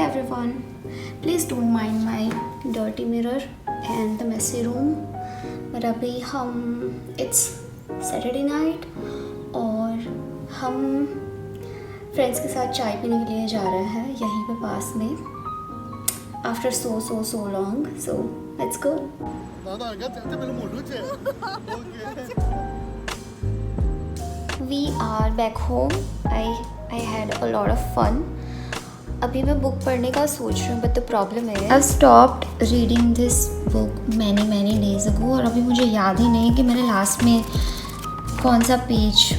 everyone, please don't mind my dirty mirror and the messy room. But अभी it's Saturday night और हम friends के साथ चाय पीने के लिए जा रहे हैं यहीं पे पास में. After so long, so let's go. We are back home. I had a lot of fun. अभी मैं बुक पढ़ने का सोच रही हूँ, but the problem is I've stopped reading this book many days ago और अभी मुझे याद ही नहीं कि मैंने लास्ट में कौन सा पेज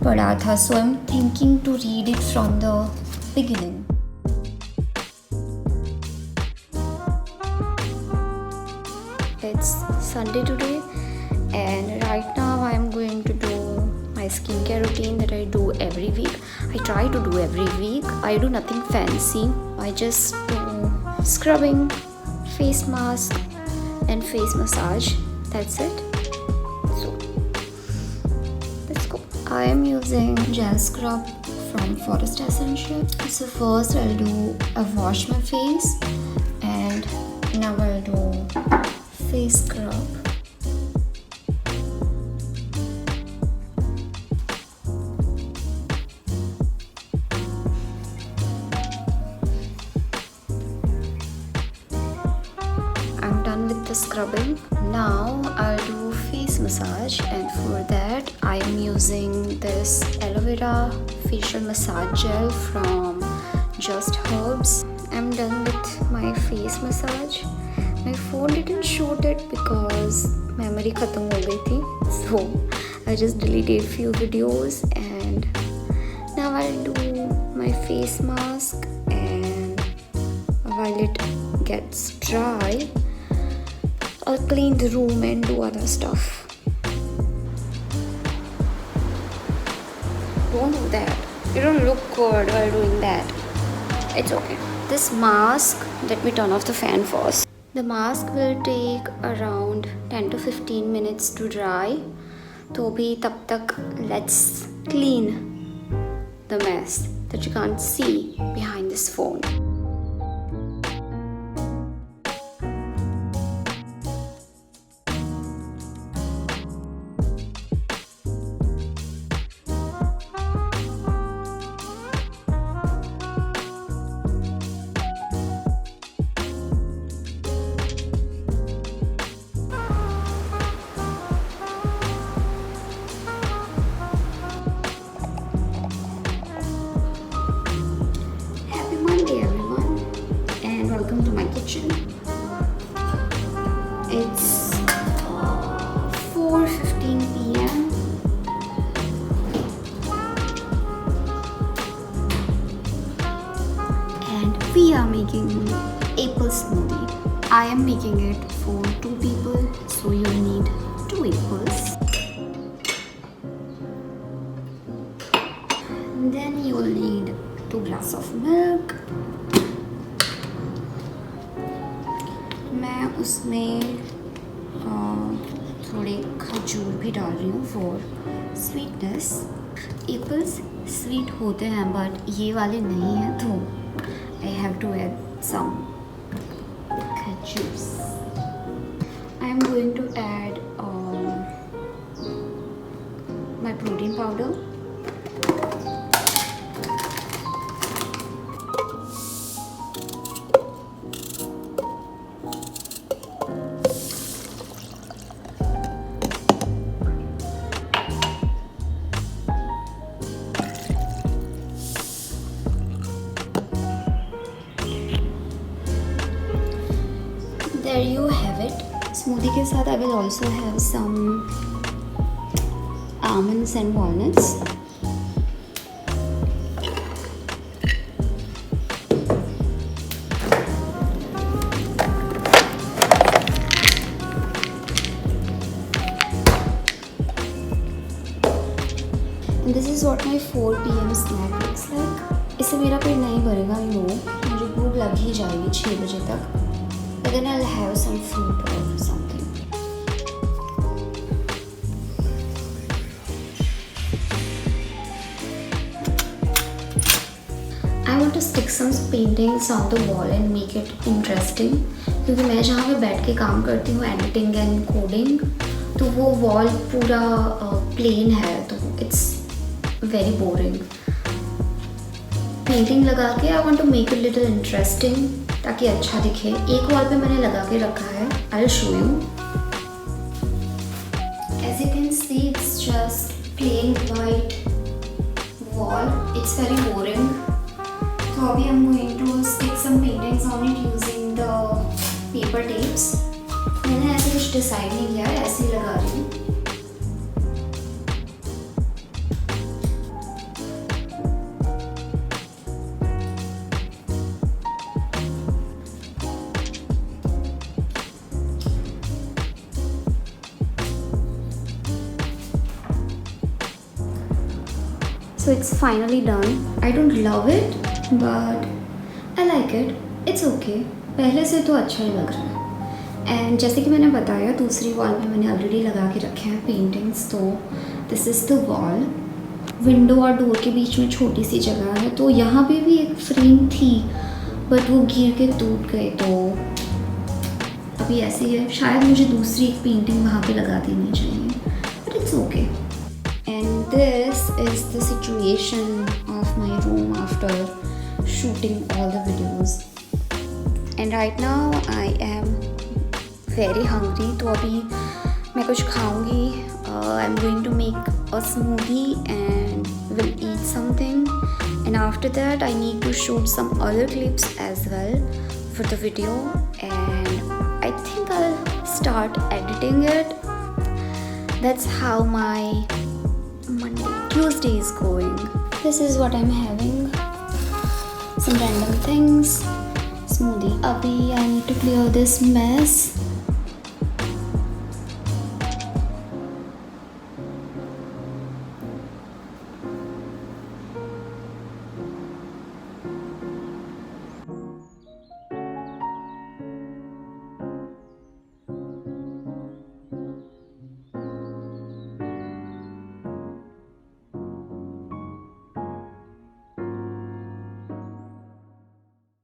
पढ़ा था. So I'm thinking to read it from the beginning. It's Sunday today and right now I'm going to do my skincare routine that I do every week. I try to do every week. I do nothing fancy. I just do scrubbing, face mask and face massage. That's it. So let's go. I am using gel scrub from Forest Essential. So first I'll wash my face and now I'll do face scrub. I'm done with the scrubbing. Now I'll do face massage and for that I am using this aloe vera facial massage gel from Just Herbs. I'm done with my face massage. My phone didn't shoot it because memory khatam ho gayi thi, so I just deleted few videos and now I'll do my face mask and while it gets dry I'll clean the room and do other stuff. Don't do that. You don't look good while doing that. It's okay. This mask, let me turn off the fan first. The mask will take around 10 to 15 minutes to dry. तो भी तब तक let's clean the mess that you can't see behind this phone. Welcome to my kitchen. It's 4:15 p.m. and we are making apple smoothie. I am making it for 2 people, so you'll need 2 apples. And then you'll need 2 glasses of milk. मैं उसमें थोड़े खजूर भी डाल रही हूँ for sweetness. Apples sweet होते हैं बट ये वाले नहीं हैं तो I have to add some khajurs. I am going to add my protein powder. There you have it. Smoothie के साथ I will also have some almonds and walnuts. And this is what my 4 PM snack looks like. इससे मेरा पेट नहीं भरेगा, मुझे भूख लग ही जाएगी 6 बजे तक. But then I'll have some fruit or something. I want to to stick some paintings on the wall and make it interesting. क्योंकि मैं जहाँ पे बैठ के काम करती हूँ एडिटिंग एंड कोडिंग, तो वो वॉल पूरा प्लेन है, तो इट्स वेरी बोरिंग. पेंटिंग लगा के I want to make it little interesting ताकि अच्छा दिखे. एक वॉल पे मैंने लगा के रखा है. I will show you. As you can see it's just plain white wall. It's very boring. So अभी I'm going to stick some paintings on it using the paper tapes. मैंने ऐसे कुछ डिसाइड नहीं किया है, ऐसे ही लगा रही हूँ. So it's finally done. I don't love it, but I like it. It's okay. पहले से तो अच्छा ही लग रहा है. एंड जैसे कि मैंने बताया दूसरी वॉल पे मैंने ऑलरेडी लगा के रखे हैं पेंटिंग्स. तो this is the wall. Window और डोर के बीच में छोटी सी जगह है, तो यहाँ पे भी एक फ्रेम थी बट वो गिर के टूट गए, तो अभी ऐसे ही है. शायद मुझे दूसरी एक पेंटिंग वहाँ पे लगा देनी चाहिए, but it's okay. And this is the situation of my room after shooting all the videos. And right now I am very hungry. तो अभी मैं कुछ खाऊंगी. I'm going to make a smoothie and will eat something. And after that I need to shoot some other clips as well for the video. And I think I'll start editing it. That's how my Tuesday is going. This is what I'm having. Some random things. Smoothie. Abhi I need to clear this mess.